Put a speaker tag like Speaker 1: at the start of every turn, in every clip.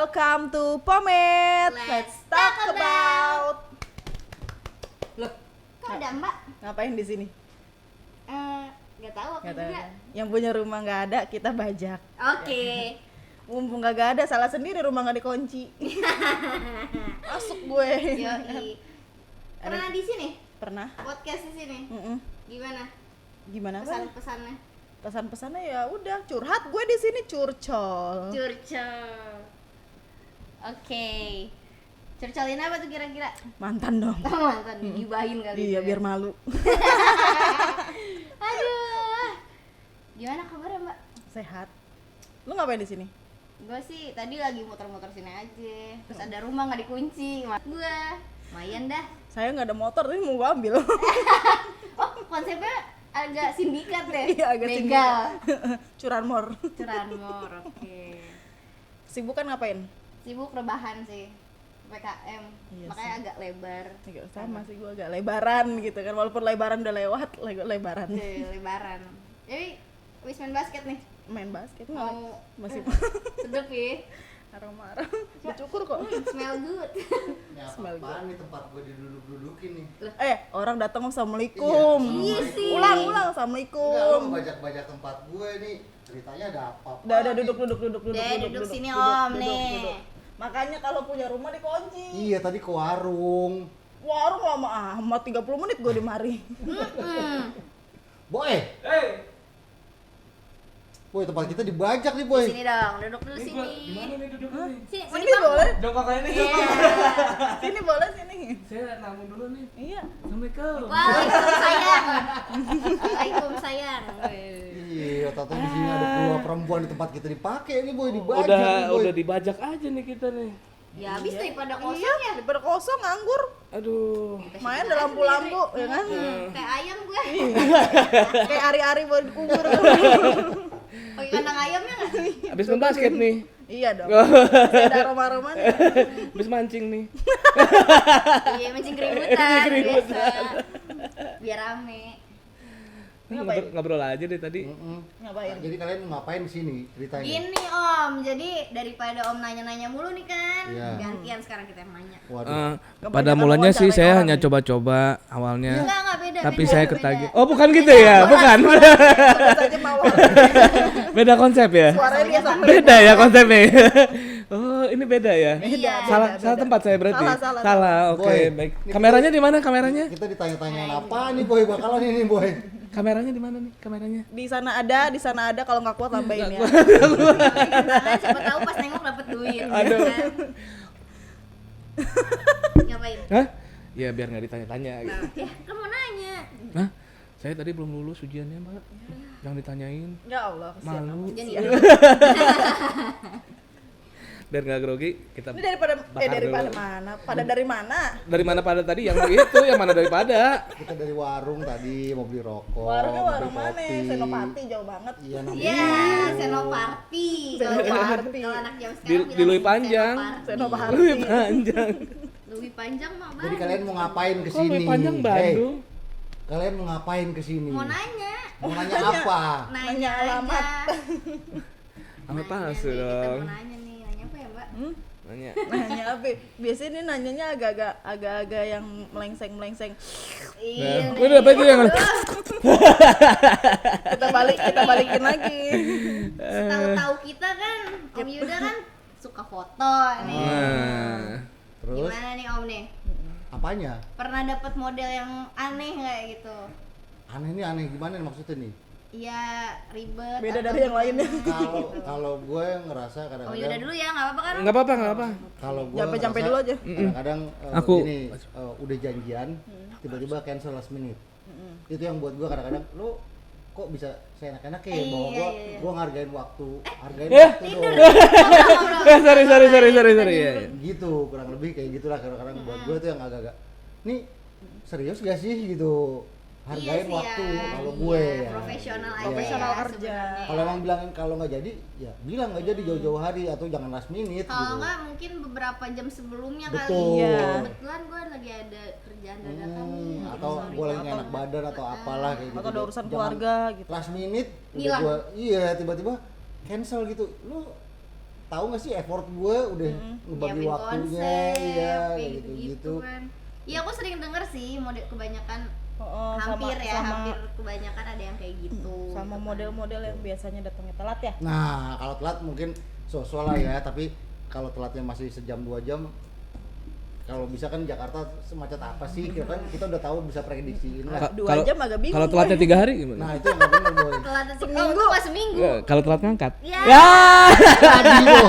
Speaker 1: welcome to Pomet. Let's talk about. Loh,
Speaker 2: Kok ada Mbak?
Speaker 1: ngapain di sini?
Speaker 2: Gak tahu aku
Speaker 1: Nggak tahu
Speaker 2: juga.
Speaker 1: kan? Yang punya rumah nggak ada, kita bajak.
Speaker 2: Oke.
Speaker 1: Mumpung nggak ada, salah sendiri, rumah nggak dikunci. Masuk gue.
Speaker 2: Yoi. Pernah di sini?
Speaker 1: Pernah?
Speaker 2: Podcast di sini.
Speaker 1: Mm-mm.
Speaker 2: Gimana?
Speaker 1: Gimana kan?
Speaker 2: Pesan-pesannya?
Speaker 1: Pesan-pesannya ya udah curhat, gue di sini curcol.
Speaker 2: Curcol. Oke. Curcolin apa tuh kira-kira?
Speaker 1: Mantan dong.
Speaker 2: Mantan digibahin kali.
Speaker 1: Iya, biar malu.
Speaker 2: Aduh. Gimana kabarnya Mbak?
Speaker 1: Sehat. Lu ngapain di sini?
Speaker 2: Gue sih tadi lagi muter-muter sini aja. Terus ada rumah nggak dikunci. Gue lumayan dah.
Speaker 1: Saya nggak ada motor, ini mau gue ambil.
Speaker 2: Oh, konsepnya agak sindikat deh.
Speaker 1: Iya, agak
Speaker 2: begal.
Speaker 1: Curanmor.
Speaker 2: Curanmor, oke.
Speaker 1: Sibuk kan ngapain?
Speaker 2: Sibuk rebahan sih. PKM.
Speaker 1: Iya
Speaker 2: Makanya
Speaker 1: sih.
Speaker 2: agak lebar.
Speaker 1: Agak sama sih, gue agak lebaran gitu kan. Walaupun lebaran udah lewat, lebaran.
Speaker 2: Lebaran. Jadi habis main basket nih.
Speaker 1: Main basket nggak?
Speaker 2: Mau
Speaker 1: Masih
Speaker 2: sedep ya.
Speaker 1: aroma-aroma. Dicukur kok.
Speaker 2: Smell good.
Speaker 3: Ini
Speaker 1: Smell
Speaker 3: apaan nih tempat gue diduduk-dudukin nih?
Speaker 1: Orang datang assalamualaikum.
Speaker 2: Iya sih.
Speaker 1: Ulang
Speaker 3: Enggak,
Speaker 1: assalamualaikum.
Speaker 3: lu bajak-bajak tempat gue nih. Ceritanya ada apa?
Speaker 1: Udah duduk.
Speaker 2: Duduk sini, Om, nih.
Speaker 1: Makanya kalau punya rumah dikunci.
Speaker 3: Iya, tadi ke warung.
Speaker 1: Warung lama amat, 30 menit gue di mari.
Speaker 3: Boy. Boy, tempat kita dibajak nih, Boy.
Speaker 2: Sini dong, duduk dulu sini.
Speaker 4: Gimana nih duduk nih?
Speaker 2: Sini, mau
Speaker 1: Sini
Speaker 2: dibangun?
Speaker 1: boleh.
Speaker 4: Jongkok kayak ini.
Speaker 2: Iya.
Speaker 1: Sini boleh sini.
Speaker 4: Saya namun dulu nih.
Speaker 1: Iya.
Speaker 4: Assalamualaikum.
Speaker 2: Waalaikumsalam sayang. Waalaikumsalam sayang.
Speaker 3: Iya, tahu di sini ada dua perempuan di tempat kita dipakai nih, Boy, dibajak nih, Boy.
Speaker 4: Udah dibajak aja nih kita nih.
Speaker 2: Ya habis daripada kosong
Speaker 1: Iya,
Speaker 2: ya.
Speaker 1: daripada kosong nganggur.
Speaker 4: Aduh.
Speaker 1: Main ada lampu-lampu, ya kan?
Speaker 2: Kayak ayam gue.
Speaker 1: Kayak ari-ari buat dikubur.
Speaker 2: Pakai kandang ayamnya nggak?
Speaker 4: Habis main basket nih.
Speaker 1: Iya dong. Masih ada aroma-aromanya.
Speaker 4: Habis mancing nih.
Speaker 2: Iya mancing keributan biasa. Biar rame.
Speaker 1: Ngapain?
Speaker 4: Ngobrol aja deh tadi.
Speaker 1: Ngapain?
Speaker 3: Jadi kalian ngapain di sini ceritanya?
Speaker 2: Gini Om, jadi daripada Om nanya-nanya mulu nih kan,
Speaker 3: Iya.
Speaker 2: gantian sekarang kita yang nanya.
Speaker 3: Waduh.
Speaker 4: Pada mulanya sih saya hanya coba-coba awalnya.
Speaker 2: Enggak beda.
Speaker 4: Tapi
Speaker 2: beda,
Speaker 4: saya
Speaker 2: beda.
Speaker 4: ketagih. Oh, bukan gitu ya? Bukan.
Speaker 1: Pada saja mawar.
Speaker 4: Beda konsep ya?
Speaker 1: Suaranya dia sama.
Speaker 4: Beda ya konsepnya. Oh, ini beda ya?
Speaker 2: Iya.
Speaker 4: Salah tempat saya berarti.
Speaker 1: Salah.
Speaker 4: Oke,
Speaker 3: Boy,
Speaker 4: baik. Kameranya di mana kameranya?
Speaker 3: Kita ditanya-tanyain apa nih, Boy? Bakalan ini, Boy.
Speaker 4: Kameranya di mana nih? Kameranya?
Speaker 1: Di sana ada, kalau nggak kuat tambahin ya.
Speaker 2: Nah, siapa tahu pas nengok dapet duit.
Speaker 4: Aduh.
Speaker 2: Kan? Ngapain?
Speaker 4: Hah? Ya biar nggak ditanya-tanya gitu.
Speaker 2: Nah, ya kan mau nanya.
Speaker 4: Hah? Saya tadi belum lulus ujiannya, Mbak. Jangan ditanyain.
Speaker 1: Ya Allah, kesian.
Speaker 4: Malu.
Speaker 2: Jadi
Speaker 4: Biar nggak grogi, kita
Speaker 1: Ini daripada
Speaker 4: bakar
Speaker 1: daripada
Speaker 4: dulu.
Speaker 1: mana? Pada dari mana?
Speaker 4: Dari mana pada tadi? Yang itu, yang mana daripada?
Speaker 3: Kita dari warung tadi mau beli rokok.
Speaker 1: Warungnya
Speaker 3: mau
Speaker 1: warung
Speaker 3: beli
Speaker 1: mana?
Speaker 3: kopi.
Speaker 1: Senopati jauh banget.
Speaker 3: Iya, namanya.
Speaker 2: ya, Senoparty.
Speaker 1: Senoparty.
Speaker 2: Kalau anak jam
Speaker 4: Di
Speaker 2: sekarang
Speaker 4: Lui
Speaker 2: bilang
Speaker 4: Panjang.
Speaker 1: Senoparty.
Speaker 4: Lebih panjang.
Speaker 2: Lebih panjang mah
Speaker 3: Jadi kalian mau ngapain ke
Speaker 4: Kok
Speaker 3: sini?
Speaker 4: lebih panjang Bandung?
Speaker 3: Kalian mau ngapain ke sini?
Speaker 2: mau nanya.
Speaker 3: Mau nanya apa?
Speaker 1: Nanya alamat.
Speaker 4: Apa palsu
Speaker 2: Kita
Speaker 4: dong?
Speaker 2: mau nanya nih, nanya apa ya Mbak?
Speaker 4: Nanya.
Speaker 1: Nanya apa? Biasanya ini nanyanya agak-agak yang melengseng.
Speaker 2: Iya.
Speaker 4: Udah apa itu yang
Speaker 1: Kita balikin lagi.
Speaker 2: Tahu-tahu kita kan, Om Yuda kan suka foto nih.
Speaker 4: Nah,
Speaker 3: Terus
Speaker 2: Gimana nih Om nih?
Speaker 3: apanya?
Speaker 2: Pernah dapat model yang aneh nggak gitu?
Speaker 3: Aneh nih, aneh gimana nih maksudnya nih?
Speaker 2: Iya ribet.
Speaker 1: Beda
Speaker 2: atau
Speaker 1: dari yang lainnya.
Speaker 3: Kalau gue ngerasa
Speaker 2: Om Yuda
Speaker 3: kadang-kadang
Speaker 2: dulu ya, nggak apa-apa kan?
Speaker 4: nggak apa-apa.
Speaker 3: kalau gue
Speaker 1: Jampe dulu aja.
Speaker 3: kadang-kadang
Speaker 4: Aku-
Speaker 3: gini, udah janjian tiba-tiba cancel last minute. Itu yang buat gue kadang-kadang lu kok bisa seenak-enak ya bahwa
Speaker 2: Iya.
Speaker 3: gue ngargain waktu, hargain
Speaker 4: Eh,
Speaker 3: waktu dong.
Speaker 4: Sorry. Ya.
Speaker 3: Gitu, kurang lebih kayak gitulah kadang-kadang buat gue tuh yang agak-agak nih serius gak sih gitu, hargain
Speaker 2: Iya sih
Speaker 3: waktu
Speaker 2: ya.
Speaker 3: kalau gue
Speaker 2: Iya,
Speaker 3: ya
Speaker 2: profesional aja
Speaker 1: Profesional
Speaker 2: ya,
Speaker 1: kerja.
Speaker 2: sebenarnya.
Speaker 3: kalau emang bilangin kalau nggak jadi ya bilang nggak jadi jauh-jauh hari atau jangan last minute
Speaker 2: Kalau
Speaker 3: gitu.
Speaker 2: nggak mungkin beberapa jam sebelumnya
Speaker 3: Betul.
Speaker 2: kali.
Speaker 1: Iya.
Speaker 2: Kebetulan gue lagi ada kerjaan dadakan.
Speaker 3: Atau gue lagi nggak enak badan atau apalah kayak gitu.
Speaker 1: Atau ada urusan
Speaker 3: Jangan
Speaker 1: keluarga gitu.
Speaker 3: last minute udah
Speaker 2: Ngilang.
Speaker 3: gua iya tiba-tiba cancel gitu. Lu tahu nggak sih effort gue udah ngebagi
Speaker 2: Nyiapin
Speaker 3: waktunya,
Speaker 2: konsep,
Speaker 3: iya
Speaker 2: kayak
Speaker 3: gitu
Speaker 2: gitu-gitu
Speaker 3: gitu.
Speaker 2: kan. Iya aku sering denger sih model kebanyakan
Speaker 1: Oh,
Speaker 2: hampir
Speaker 1: sama
Speaker 2: hampir kebanyakan ada yang kayak gitu.
Speaker 1: sama
Speaker 2: gitu kan.
Speaker 1: model-model yang biasanya datangnya telat ya.
Speaker 3: Nah kalau telat mungkin so-so lah ya, tapi kalau telatnya masih sejam 2 jam, kalau bisa kan Jakarta semacet apa sih, kan kita udah tahu bisa prediksiin lah.
Speaker 1: 2
Speaker 4: Kalau-
Speaker 1: jam agak bingung.
Speaker 4: Kalau telatnya 3 hari
Speaker 3: Nah
Speaker 4: gimana?
Speaker 3: itu yang nggak bener boy.
Speaker 2: Telat seminggu pas seminggu.
Speaker 4: Kalau telat ngangkat.
Speaker 2: Ya.
Speaker 3: Tadi dong.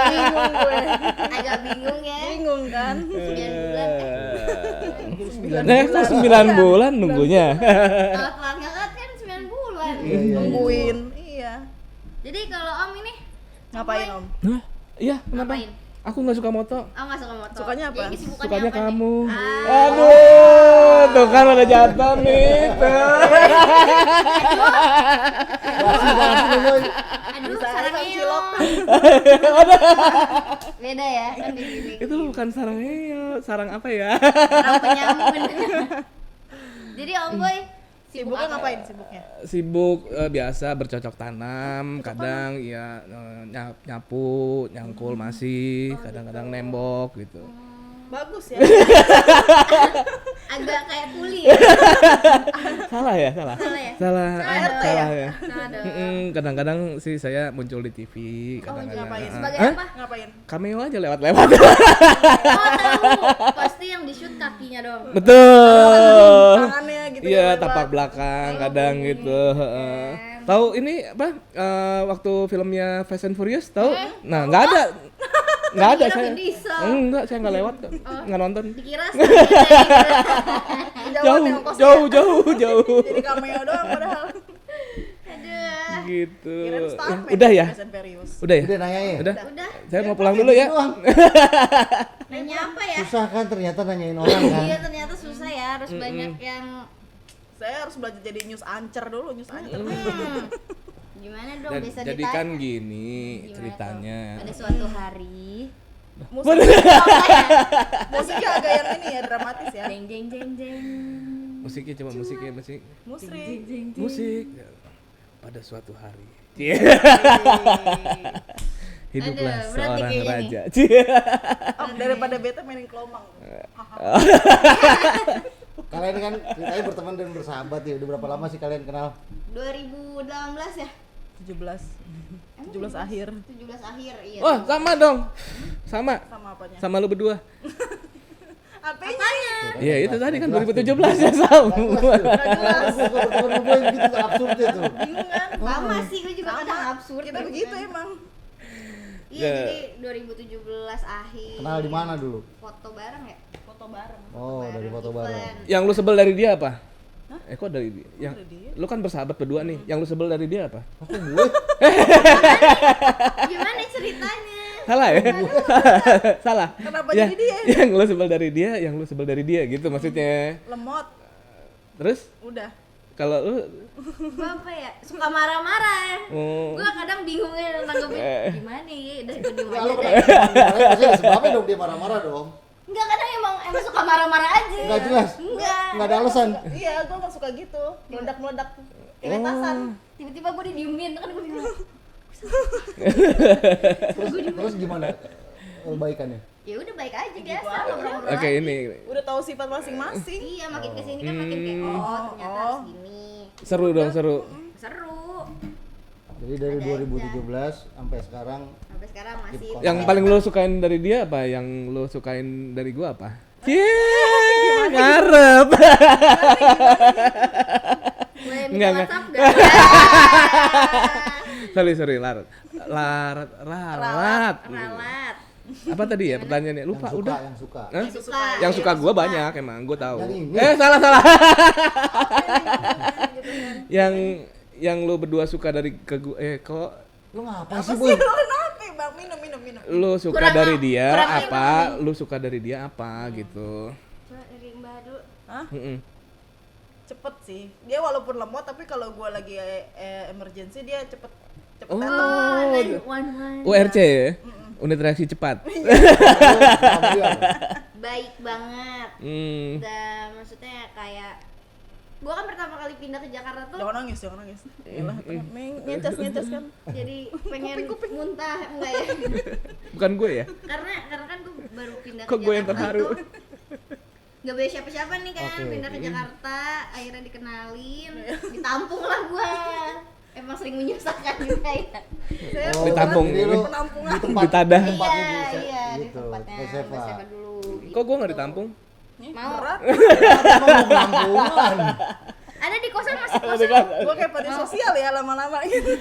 Speaker 1: bingung gue.
Speaker 2: Agak bingung ya.
Speaker 1: Bingung kan?
Speaker 2: 9 bulan.
Speaker 4: Kok 9 bulan nunggunya?
Speaker 2: Kalau telat ngangkat kan 9 bulan.
Speaker 3: Iya, iya.
Speaker 1: Nungguin. Iya.
Speaker 2: Jadi kalau Om ini
Speaker 1: Ngapain Om?
Speaker 4: Hah? Iya, kenapa?
Speaker 2: Ngapain?
Speaker 4: Aku nggak suka moto.
Speaker 2: Oh nggak suka motor.
Speaker 1: Sukanya apa?
Speaker 2: Jadi kesibukannya
Speaker 4: Sukanya
Speaker 2: apa nih?
Speaker 4: kamu.
Speaker 2: Ah.
Speaker 4: Aduh, tuh kan udah jatuh nih. Tuh.
Speaker 3: Basi boy.
Speaker 2: Aduh,
Speaker 1: Bisa
Speaker 2: sarang
Speaker 1: aja
Speaker 2: iyo.
Speaker 1: cilok.
Speaker 2: Beda ya kan di sini.
Speaker 4: Itu bukan sarang heo, sarang apa ya?
Speaker 2: Sarang penyamun. Jadi Om Boy
Speaker 1: Sibuknya
Speaker 2: apa?
Speaker 1: ngapain sibuknya?
Speaker 4: Sibuk biasa bercocok tanam, kadang ya nyapu, nyangkul masih, kadang-kadang nembok gitu.
Speaker 1: Bagus ya.
Speaker 2: Agak kayak kuli ya.
Speaker 4: Salah ya, salah.
Speaker 2: Salah ya?
Speaker 4: Salah,
Speaker 1: ART
Speaker 4: salah
Speaker 1: ya?
Speaker 4: ya.
Speaker 2: Salah dong.
Speaker 4: Kadang-kadang sih saya muncul di TV,
Speaker 1: Oh,
Speaker 4: kadang-kadang.
Speaker 1: ngapain?
Speaker 2: Sebagai
Speaker 4: Hah?
Speaker 2: apa?
Speaker 1: Ngapain?
Speaker 4: Cameo aja lewat-lewat.
Speaker 2: Oh tahu. Pasti yang di shoot kakinya dong.
Speaker 4: Betul.
Speaker 1: Tangannya gitu.
Speaker 4: Iya,
Speaker 1: lewat.
Speaker 4: tapak belakang kadang gitu. heeh. Tahu ini apa? Waktu filmnya Fast and Furious, tahu? Nah, nggak ada. Nggak ada
Speaker 2: Kira
Speaker 4: saya.
Speaker 2: Vin Diesel.
Speaker 4: Enggak, saya nggak lewat kok. Nggak nonton.
Speaker 2: Dikira sekali.
Speaker 1: Jauh nih ongkosnya.
Speaker 4: Jauh.
Speaker 1: Jadi cameo doang padahal.
Speaker 2: Aduh.
Speaker 4: Gitu.
Speaker 1: Kirain stuntman.
Speaker 4: Udah ya?
Speaker 1: Fast and Furious.
Speaker 4: Udah ya?
Speaker 3: Udah nanya ya.
Speaker 4: Udah.
Speaker 2: Udah.
Speaker 4: Saya mau pulang dulu ya.
Speaker 3: Doang.
Speaker 2: Nanya apa ya?
Speaker 3: Susah kan ternyata nanyain orang kan.
Speaker 2: Iya ternyata susah ya. Harus banyak yang
Speaker 1: Saya harus belajar jadi news anchor dulu, news anchor.
Speaker 2: gimana dong bisa
Speaker 4: Jadi
Speaker 2: ditanya.
Speaker 4: kan gini
Speaker 2: Gimana
Speaker 4: ceritanya.
Speaker 2: tuh? Pada suatu hari.
Speaker 1: Musiknya agak yang ini ya, dramatis ya.
Speaker 2: Jeng jeng jeng jeng.
Speaker 4: Musiknya coba musiknya musik.
Speaker 1: Musrik.
Speaker 4: Musik. Pada suatu hari. Hiduplah
Speaker 2: Aduh, berat nih
Speaker 4: seorang
Speaker 2: kayaknya
Speaker 4: raja.
Speaker 1: Om, daripada beta mainin kelomang.
Speaker 3: Kalian kan ceritanya berteman dan bersahabat ya. Udah berapa lama sih kalian kenal?
Speaker 2: 2018 ya?
Speaker 1: 17 akhir.
Speaker 2: 17 akhir iya.
Speaker 4: Wah, sama dong. Sama.
Speaker 1: Sama apanya?
Speaker 4: Sama lu berdua.
Speaker 1: Apanya?
Speaker 4: Iya, itu tadi kan 2017 ya sama.
Speaker 3: Gue berteman gue gitu absurd ya tuh.
Speaker 1: Bingung kan?
Speaker 2: Sama sih, gue juga
Speaker 1: Sama.
Speaker 2: kadang absurd.
Speaker 1: Kita
Speaker 2: gitu
Speaker 1: begitu
Speaker 2: kan.
Speaker 1: emang.
Speaker 2: Iya,
Speaker 4: Ya.
Speaker 2: jadi 2017 akhir.
Speaker 3: Kenal di mana dulu?
Speaker 2: Foto bareng ya?
Speaker 1: Foto bareng.
Speaker 3: Oh, dari foto bareng.
Speaker 2: event.
Speaker 4: Yang lu sebel dari dia apa? Kok dari dia? Yang
Speaker 1: dari dia?
Speaker 4: lu kan bersahabat berdua nih. Yang lu sebel dari dia apa?
Speaker 3: Aku gue.
Speaker 2: Gimana ceritanya?
Speaker 4: Salah ya? Salah.
Speaker 1: Kenapa
Speaker 4: Ya,
Speaker 1: jadi dia?
Speaker 4: Yang lu sebel dari dia, yang lu sebel dari dia gitu maksudnya.
Speaker 1: Lemot.
Speaker 4: Terus
Speaker 1: Udah.
Speaker 4: kalau lu
Speaker 2: Gua apa ya? Suka marah-marah.
Speaker 4: oh,
Speaker 2: Gua kadang bingungnya nanggepin gimana ya? Udah gua diem aja
Speaker 3: Kalau
Speaker 2: deh.
Speaker 3: pasti ada sebabnya dong dia marah-marah dong.
Speaker 2: Enggak, kadang emang suka marah-marah aja.
Speaker 3: Enggak jelas.
Speaker 2: Enggak.
Speaker 3: Enggak ada alasan.
Speaker 1: Iya, gue gak suka gitu. Meledak-meledak. Keletasan.
Speaker 2: Tiba-tiba gua didiemin kan gua bingung.
Speaker 3: Terus gimana baikannya?
Speaker 2: Ya udah baik aja biasa
Speaker 1: aja.
Speaker 2: ngobrol-ngobrol.
Speaker 4: oke
Speaker 2: aja.
Speaker 4: ini
Speaker 1: Udah tahu sifat masing-masing.
Speaker 2: Iya, makin kesini kan makin kayak oh ternyata harus gini.
Speaker 4: seru dong, seru.
Speaker 2: Seru.
Speaker 3: Jadi dari 2017 sampai sekarang
Speaker 2: Sampai sekarang masih
Speaker 4: Yang paling lu sukain dari dia apa? Yang lu sukain dari gua apa? Cie, ngarep.
Speaker 2: boleh
Speaker 4: Enggak,
Speaker 2: minta
Speaker 4: enggak.
Speaker 2: WhatsApp enggak?
Speaker 4: Sorry, larat. Ralat.
Speaker 2: Ralat.
Speaker 4: Apa tadi ya pertanyaannya? Lupa,
Speaker 3: yang suka,
Speaker 4: udah.
Speaker 3: yang suka.
Speaker 4: Hah?
Speaker 2: Suka.
Speaker 4: Yang suka gua banyak emang, gua tahu.
Speaker 3: Yang ini.
Speaker 4: Salah. Yang lu berdua suka dari ke gua kok
Speaker 3: Lu ngapa
Speaker 1: Apa
Speaker 3: sih,
Speaker 1: sih
Speaker 3: Boy?
Speaker 1: lu kenapa bang? Minum.
Speaker 4: lu suka
Speaker 2: Kurang-
Speaker 4: dari dia
Speaker 2: kurang
Speaker 4: apa? Lu suka dari dia apa gitu.
Speaker 2: Coba dari Mbak dulu.
Speaker 1: Hah?
Speaker 4: Mm-mm.
Speaker 1: Cepet sih. Dia walaupun lemot tapi kalau gue lagi emergency dia cepet
Speaker 4: Oh,
Speaker 2: Oh, 911.
Speaker 4: URC ya? Unit reaksi cepat.
Speaker 2: Baik banget.
Speaker 4: Hmm.
Speaker 2: Dan maksudnya kayak Gua kan pertama kali pindah ke Jakarta tuh
Speaker 1: Jangan nangis. Yalah, ngeces kan.
Speaker 2: jadi pengen muntah enggak ya?
Speaker 4: Bukan gue ya.
Speaker 2: Karena kan gue baru pindah
Speaker 4: Kok
Speaker 2: ke
Speaker 4: gue yang
Speaker 2: Jakarta
Speaker 4: terharu?
Speaker 2: itu nggak boleh siapa-siapa nih kan,
Speaker 3: Oke.
Speaker 2: pindah ke Jakarta, akhirnya dikenalin, ditampung lah gua. Emang sering menyusahkan juga ya.
Speaker 1: Saya
Speaker 3: Oh,
Speaker 4: Ditampung.
Speaker 3: jadi lu
Speaker 1: penampungan.
Speaker 3: di tempat
Speaker 4: Ditadah.
Speaker 3: tempatnya
Speaker 2: Iya,
Speaker 3: di
Speaker 2: iya, di
Speaker 3: gitu.
Speaker 2: tempatnya
Speaker 3: Berseva.
Speaker 2: Berseva dulu.
Speaker 4: Kok gue nggak ditampung?
Speaker 1: Nih,
Speaker 2: Mau.
Speaker 1: berat.
Speaker 3: Emang mau penampungan.
Speaker 2: Ada di kosan masih kosan.
Speaker 1: Gua kayak panti sosial ya lama-lama gitu.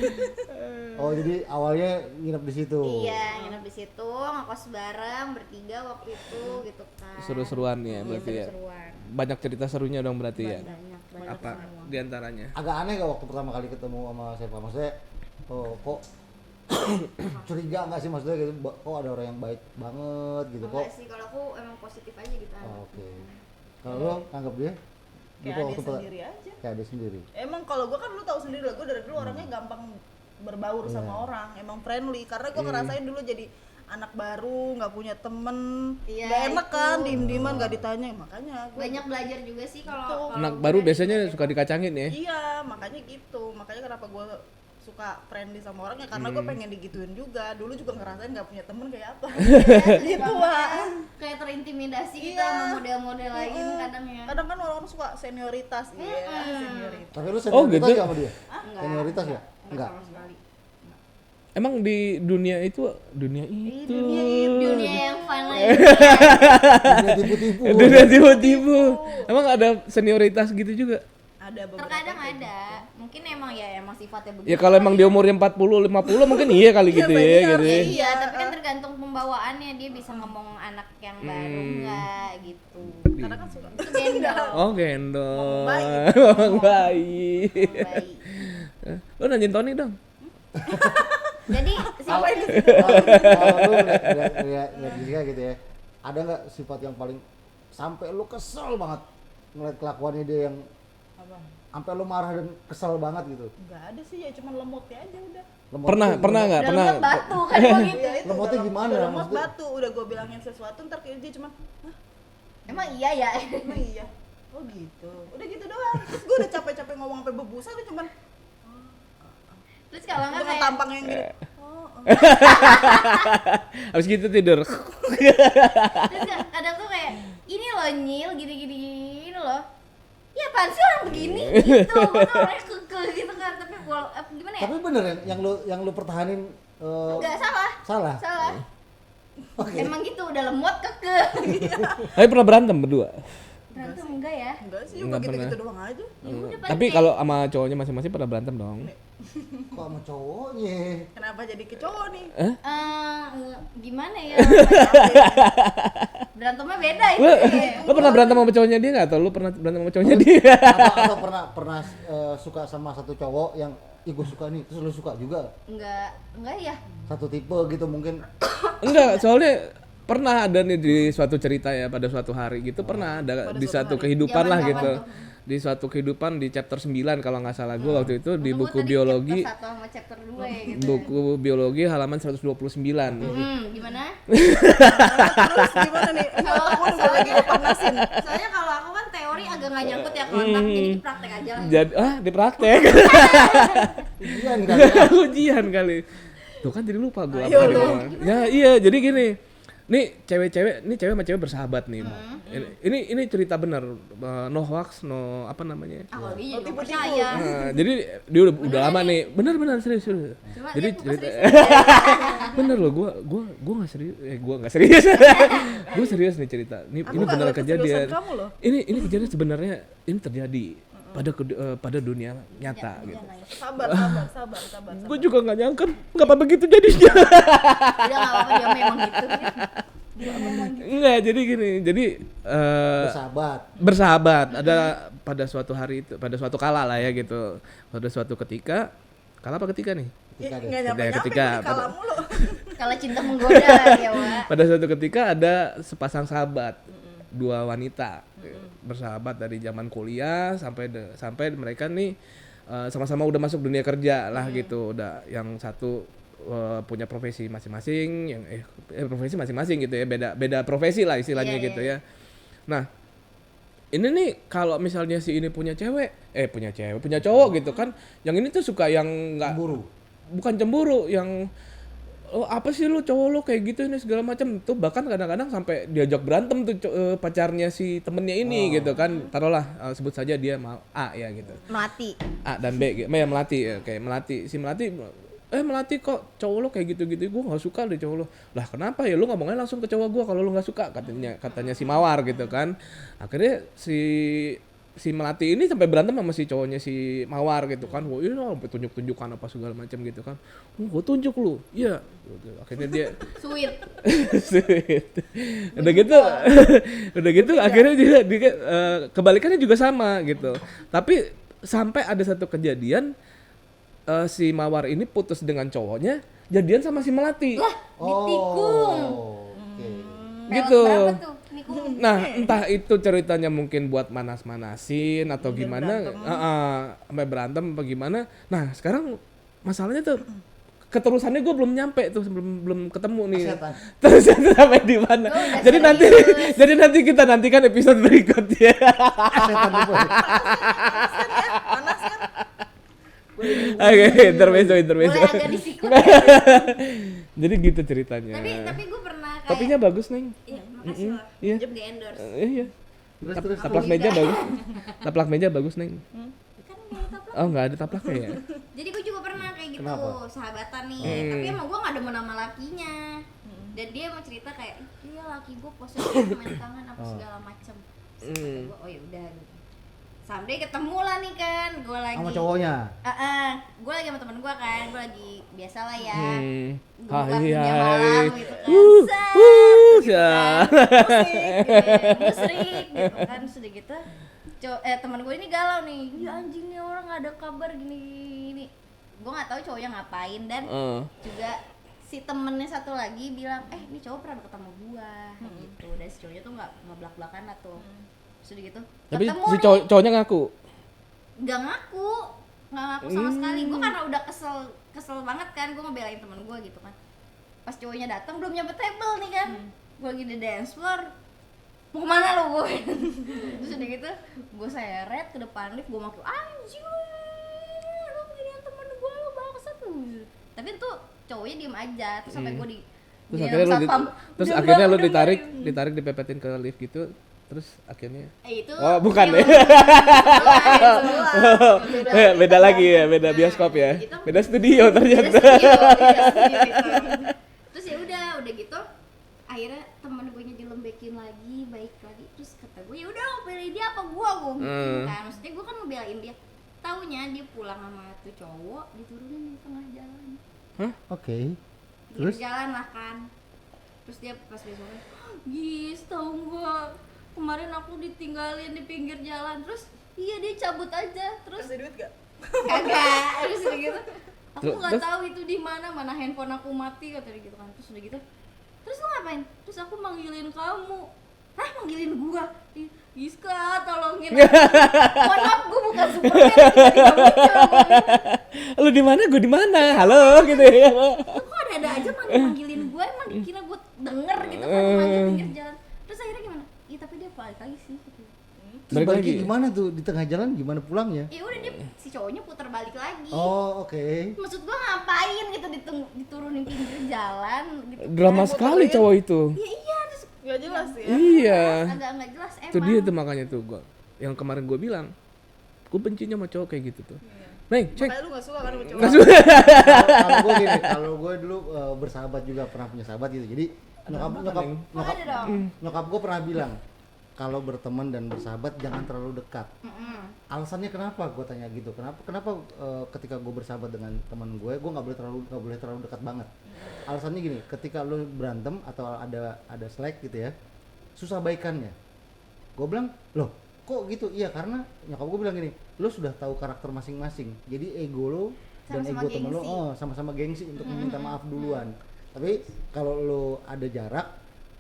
Speaker 3: Oh, jadi awalnya nginep di situ.
Speaker 2: Iya, nginep di situ, ngekos bareng bertiga waktu itu gitu kan.
Speaker 4: Seru-seruan ya
Speaker 2: Iya,
Speaker 4: berarti ya.
Speaker 2: seru-seruan.
Speaker 4: Banyak cerita serunya dong berarti ya.
Speaker 2: Banyak
Speaker 4: Apa
Speaker 2: semua.
Speaker 4: diantaranya?
Speaker 3: Agak aneh gak waktu pertama kali ketemu sama Seva? Maksudnya, kok curiga nggak sih maksudnya gitu? Kok ada orang yang baik banget gitu kok?
Speaker 2: Enggak sih, kalau aku emang positif aja gitu.
Speaker 3: Oh, oke. Kalau lo anggap dia?
Speaker 1: Kayak
Speaker 3: Gitu
Speaker 1: adik
Speaker 3: waktu
Speaker 1: sendiri aja.
Speaker 3: Kayak dia sendiri.
Speaker 1: Emang kalau gua kan lu tahu sendiri lah, gua dari dulu orangnya gampang berbaur sama
Speaker 3: Iya.
Speaker 1: orang, emang friendly. Karena gua ngerasain dulu jadi anak baru, nggak punya temen,
Speaker 2: Iya,
Speaker 1: nggak enak
Speaker 2: itu.
Speaker 1: kan, diem-dieman nggak ditanya, makanya gua
Speaker 2: Banyak belajar juga sih kalau
Speaker 4: Anak
Speaker 2: gua
Speaker 4: baru
Speaker 2: dari
Speaker 4: biasanya
Speaker 2: SMP.
Speaker 4: suka dikacangin ya.
Speaker 1: Iya, makanya gitu. Makanya kenapa gue suka friendly sama orang ya karena gue pengen digituin juga. Dulu juga ngerasain nggak punya temen kayak apa. Gitu, Wak.
Speaker 2: Kayak terintimidasi gitu
Speaker 1: Iya.
Speaker 2: sama model-model lain kadang ya.
Speaker 1: Kadang kan orang suka senioritas, iya, senioritas.
Speaker 3: Tapi lu
Speaker 4: Oh,
Speaker 3: senioritas
Speaker 4: gitu?
Speaker 3: nggak sama dia?
Speaker 2: Enggak.
Speaker 3: Senioritas ya? Enggak.
Speaker 2: Sama sekali.
Speaker 4: Emang di dunia itu dunia itu.
Speaker 2: Dunia yang fun lagi.
Speaker 3: Dunia tipu-tipu.
Speaker 4: Dunia tiba-tiba. Emang ada senioritas gitu juga?
Speaker 1: Ada beberapa.
Speaker 2: Terkadang ada. Mungkin emang sifatnya begitu.
Speaker 4: Ya kalau emang di umurnya 40 50 mungkin iya kali gitu ya
Speaker 1: senior
Speaker 4: gitu.
Speaker 1: sih.
Speaker 4: Ya.
Speaker 2: Iya, tapi kan tergantung pembawaannya, dia bisa ngomong anak yang baru enggak gitu.
Speaker 1: Karena kan suka.
Speaker 2: Itu gendong.
Speaker 4: Oh, gendong.
Speaker 1: baik.
Speaker 4: Ngomong baik.
Speaker 2: Baik.
Speaker 4: Lo nanyain Tony dong.
Speaker 2: Jadi
Speaker 1: Apa ini?
Speaker 3: Kalau lu lihat Jessica gitu ya, ada nggak sifat yang paling sampai lu kesel banget ngeliat kelakuannya dia yang
Speaker 1: Apa?
Speaker 3: sampai lu marah dan kesel banget gitu?
Speaker 1: Nggak ada sih ya, cuma lemotnya aja udah.
Speaker 3: Lemotnya
Speaker 4: Pernah nggak?
Speaker 2: dalam
Speaker 4: Pernah.
Speaker 2: batu kan gua gitu.
Speaker 1: Iya, itu
Speaker 3: Lemotnya
Speaker 1: udah
Speaker 3: gimana
Speaker 1: udah
Speaker 3: ya,
Speaker 1: lemot
Speaker 3: maksudnya?
Speaker 1: batu, udah gue bilangin sesuatu ntar kayak dia cuma, hah,
Speaker 2: Emang iya ya.
Speaker 1: emang iya. Oh gitu. Udah gitu doang. Terus gue udah capek-capek ngomong sampai berbusa, dia cuman
Speaker 2: Terus kalau enggak
Speaker 1: dengan
Speaker 2: kayak
Speaker 1: tampang yang gini. Oh,
Speaker 4: Habis gitu tidur.
Speaker 2: terus kadang tuh kayak ini loh Nyil gini loh. Ya apaan sih orang begini gitu. Gua tuh orangnya kekeh gitu kan, tapi gimana ya?
Speaker 3: Tapi bener yang lu pertahanin
Speaker 2: Enggak salah.
Speaker 3: salah.
Speaker 2: Salah.
Speaker 3: Oke.
Speaker 2: Emang gitu udah lemot kekeh.
Speaker 4: Tapi pernah berantem berdua.
Speaker 2: Berantem enggak ya?
Speaker 1: enggak sih,
Speaker 4: Enggak
Speaker 1: gue gitu-gitu
Speaker 4: pernah.
Speaker 1: doang aja.
Speaker 2: Ya udah paling
Speaker 4: Tapi
Speaker 2: kayak-
Speaker 4: kalau sama cowoknya masing-masing pernah berantem dong.
Speaker 3: Kok sama cowoknya?
Speaker 1: Kenapa jadi ke cowok nih?
Speaker 2: Gimana ya? Berantemnya beda itu.
Speaker 4: Lo pernah berantem sama cowoknya dia nggak? Atau lo pernah berantem sama cowoknya dia?
Speaker 3: Atau pernah suka sama satu cowok yang gue suka nih, terus lu suka juga
Speaker 2: Enggak ya?
Speaker 3: satu tipe gitu mungkin.
Speaker 4: Enggak, soalnya pernah ada nih di suatu cerita ya pada suatu hari gitu pernah ada
Speaker 1: Pada
Speaker 4: di
Speaker 1: suatu
Speaker 4: suatu
Speaker 1: hari.
Speaker 4: kehidupan lah
Speaker 2: Zaman
Speaker 4: gitu.
Speaker 2: kapan tuh?
Speaker 4: Di suatu kehidupan di chapter 9 kalau nggak salah gue waktu itu di
Speaker 2: Tunggu
Speaker 4: buku
Speaker 2: tadi
Speaker 4: biologi
Speaker 2: chapter 1 sama chapter 2 ya gitu.
Speaker 4: buku biologi halaman 129.
Speaker 2: Gimana?
Speaker 1: Terus gimana nih? Kalau aku udah lagi panasin.
Speaker 2: Soalnya kalau aku kan teori agak nggak nyangkut ya kontak, jadi praktek aja lah.
Speaker 4: Jadi dipraktek.
Speaker 3: Ujian kan?
Speaker 4: Ujian kali. Tuh kan jadi lupa gue
Speaker 1: Ayo
Speaker 4: apa
Speaker 1: lu.
Speaker 4: gimana. Ya iya, jadi gini. Nih cewek-cewek, nih cewek sama cewek bersahabat nih. Ini cerita bener, no hoax, no apa namanya.
Speaker 2: Aku lagi jadi
Speaker 1: tipe-tipe.
Speaker 2: percaya.
Speaker 4: Jadi dia udah lama nih, bener serius.
Speaker 2: Cuma
Speaker 4: Jadi
Speaker 2: dia bukan
Speaker 4: cerita,
Speaker 2: serius.
Speaker 4: bener loh, gua nggak serius, gua nggak serius, gua serius nih cerita. Ini
Speaker 1: Aku nggak
Speaker 4: beneran
Speaker 1: ngeliat
Speaker 4: kejadian.
Speaker 1: keseriusan kamu loh.
Speaker 4: Ini kejadian sebenarnya ini terjadi pada dunia nyata gitu.
Speaker 1: Sabar.
Speaker 4: Gue juga nggak nyangka ngapa begitu jadinya.
Speaker 2: Udah nggak apa-apa, dia memang gitu.
Speaker 4: Enggak, jadi gini, jadi
Speaker 3: Bersahabat.
Speaker 4: bersahabat ada pada suatu hari itu, pada suatu kala lah ya gitu, pada suatu ketika, kala apa ketika nih?
Speaker 3: Ketika deh.
Speaker 1: Nggak nyampe-nyampe
Speaker 4: Ketika
Speaker 1: gue di kalam mulu.
Speaker 2: Kalau cinta menggoda ya, Wak.
Speaker 4: Pada suatu ketika ada sepasang sahabat, dua wanita bersahabat dari zaman kuliah sampai mereka nih sama-sama udah masuk dunia kerja lah gitu, udah yang satu punya profesi masing-masing, yang profesi masing-masing gitu ya, beda profesi lah istilahnya
Speaker 2: Iya,
Speaker 4: gitu
Speaker 2: iya.
Speaker 4: ya. Nah, ini nih kalau misalnya si ini punya cowok gitu kan, yang ini tuh suka yang nggak
Speaker 3: Cemburu.
Speaker 4: bukan cemburu, yang apa sih lu cowok lu kayak gitu ini segala macam tuh, bahkan kadang-kadang sampai diajak berantem tuh pacarnya si temennya ini gitu kan, taruhlah sebut saja dia mau A ya gitu,
Speaker 1: Melati.
Speaker 4: A dan B gitu, ya Melati ya, kayak Melati kok cowok lo kayak gitu-gitu, gue nggak suka deh cowok lo. Lah kenapa ya, lu ngomongnya langsung ke cowok gue kalau lu nggak suka, katanya si Mawar gitu kan. Akhirnya si Melati ini sampai berantem sama si cowoknya si Mawar gitu kan. Wah ini sampai tunjuk-tunjukkan apa segala macam gitu kan. Gue tunjuk lu, iya. Akhirnya dia
Speaker 2: Sweet.
Speaker 4: sweet. udah gitu akhirnya dia kebalikannya juga sama gitu. Tapi sampai ada satu kejadian, si Mawar ini putus dengan cowoknya, jadian sama si Melati.
Speaker 2: Lah, ditikung.
Speaker 3: Oke.
Speaker 4: Gitu.
Speaker 2: Berapa tuh? Nikung.
Speaker 4: Nah, entah itu ceritanya mungkin buat manas-manasin atau
Speaker 1: Biar
Speaker 4: gimana, sampai berantem apa gimana. Nah, sekarang masalahnya tuh keterusannya gue belum nyampe tuh, belum ketemu nih.
Speaker 3: Setan.
Speaker 4: Terus sampai di mana?
Speaker 2: Oh, udah
Speaker 4: Jadi nanti
Speaker 2: serius.
Speaker 4: jadi nanti kita nantikan episode berikutnya.
Speaker 3: Setan lu, Boy.
Speaker 1: Panas kan?
Speaker 4: Oke, intermezzo.
Speaker 2: Boleh agak disikut.
Speaker 4: Jadi gitu ceritanya.
Speaker 2: Tapi gue pernah kayak
Speaker 4: Topinya bagus, Neng.
Speaker 2: Iya, makasih loh.
Speaker 4: Iya.
Speaker 2: Jeb di endorse.
Speaker 4: Iya.
Speaker 3: Terus.
Speaker 4: Taplak meja bagus. Taplak meja bagus, Neng.
Speaker 2: Kan kayak taplak.
Speaker 4: Oh, nggak ada taplaknya ya?
Speaker 2: Jadi gue juga pernah kayak gitu,
Speaker 3: Kenapa?
Speaker 2: sahabatan nih. Tapi emang gue gak demen sama lakinya. Dan dia mau cerita kayak, iya laki gue posesif main tangan apa segala macem. Terus gue, oh ya udah gitu. Someday ketemu lah nih kan, gue lagi
Speaker 3: Sama cowoknya.
Speaker 2: gue lagi sama temen gue kan, gue lagi biasa lah ya. Gue
Speaker 4: Hai,
Speaker 2: buka dunia
Speaker 4: hai.
Speaker 2: malam gitu kan.
Speaker 4: Ya.
Speaker 2: Musrik gitu kan, sudah gitu. Teman gue ini galau nih, ya anjing nih orang gak ada kabar gini. Gue nggak tahu cowoknya ngapain, dan juga si temennya satu lagi bilang, ini cowok pernah deket sama gua gitu, dan si cowoknya tuh nggak belak-belakan lah tuh. Sudah gitu
Speaker 4: Tapi
Speaker 2: ketemu
Speaker 4: si
Speaker 2: nih,
Speaker 4: cowoknya ngaku.
Speaker 2: nggak ngaku sama sekali. Gue karena udah kesel banget kan, gue ngebelain temen gue gitu kan. Pas cowoknya datang belum nyampe table nih kan, gue lagi di dance floor, mau kemana lo gue? Terus udah gitu gue seret ke depan lift, gue makin anjing lo beginian temen gue, lo bangsat lu. Tapi tuh cowoknya diem aja, terus sampai gue di
Speaker 4: Terus
Speaker 2: di
Speaker 4: akhirnya
Speaker 2: satpam,
Speaker 4: terus
Speaker 2: "Udah,
Speaker 4: akhirnya
Speaker 2: udah,
Speaker 4: lu
Speaker 2: udah."
Speaker 4: ditarik dipepetin ke lift gitu. Terus akhirnya
Speaker 2: Itu
Speaker 4: Oh, bukan
Speaker 2: emang
Speaker 4: ya?
Speaker 2: sebelah.
Speaker 4: beda lagi ya, beda bioskop ya.
Speaker 2: Gitu.
Speaker 4: Beda studio
Speaker 2: Beda
Speaker 4: ternyata.
Speaker 2: studio gitu. Terus ya udah gitu akhirnya temen gue nya dilembekin lagi, baik lagi. Terus kata gue, ya udah lo pilih dia apa gue kan, maksudnya gue kan ngebelain dia. Taunya dia pulang sama tuh cowok, diturunin di tengah jalan.
Speaker 3: Oke.
Speaker 2: Di
Speaker 3: Terus?
Speaker 2: jalan lah kan. Terus dia pas besoknya, Gis tau gak, kemarin aku ditinggalin di pinggir jalan. Terus iya dia cabut aja. Terus
Speaker 1: Kasih duit gak?
Speaker 2: kagak. Terus udah gitu aku
Speaker 4: Terus-
Speaker 2: nggak
Speaker 4: terus?
Speaker 2: tahu itu di mana handphone aku mati kata dia gitu kan. Terus udah gitu, terus lu ngapain? Terus aku manggilin kamu. Hah, manggilin gua? Ih, Giska tolongin aku. Mohon maaf, gua bukan Superman, tiba-tiba muncul gua.
Speaker 4: Lu di mana? Gue di mana? Halo gitu ya.
Speaker 2: Lu kok ada aja manggilin gua, emang dikira gua denger gitu kan, manggil pinggir jalan. Terus akhirnya gimana? Iya tapi dia balik lagi sih gitu.
Speaker 3: Terus
Speaker 4: Balik
Speaker 3: baliknya
Speaker 4: lagi?
Speaker 3: gimana tuh di tengah jalan, gimana pulangnya?
Speaker 2: Ya udah dia si cowoknya putar balik lagi.
Speaker 3: Oh, oke.
Speaker 2: Maksud gua ngapain gitu diturunin pinggir jalan gitu.
Speaker 4: Drama sekali cowok itu.
Speaker 2: Ya iya, terus
Speaker 1: Gak jelas ya.
Speaker 4: Iya.
Speaker 2: agak nggak jelas emang.
Speaker 4: Itu dia tuh makanya tuh gua yang kemarin gue bilang, gue bencinya sama cowok kayak gitu tuh. Neng, cek.
Speaker 1: Makanya lu gak suka kan sama cowok.
Speaker 4: Nggak suka.
Speaker 3: Kalau gue gini, kalau gue dulu bersahabat juga pernah punya sahabat gitu. Jadi
Speaker 2: ada dong.
Speaker 3: nyokap gue pernah bilang kalau berteman dan bersahabat jangan terlalu dekat.
Speaker 2: Mm-mm.
Speaker 3: Alasannya kenapa? Gue tanya gitu. Kenapa ketika gue bersahabat dengan teman gue nggak boleh terlalu dekat banget. Alasannya gini, ketika lu berantem atau ada slack gitu ya, susah baikannya. Gue bilang, loh kok gitu? Iya karena nyokap gue bilang gini, lu sudah tahu karakter masing-masing. Jadi ego lo dan
Speaker 2: Sama-sama
Speaker 3: ego temen lo
Speaker 2: gengsi.
Speaker 3: sama-sama gengsi untuk meminta maaf duluan. Tapi kalau lo ada jarak,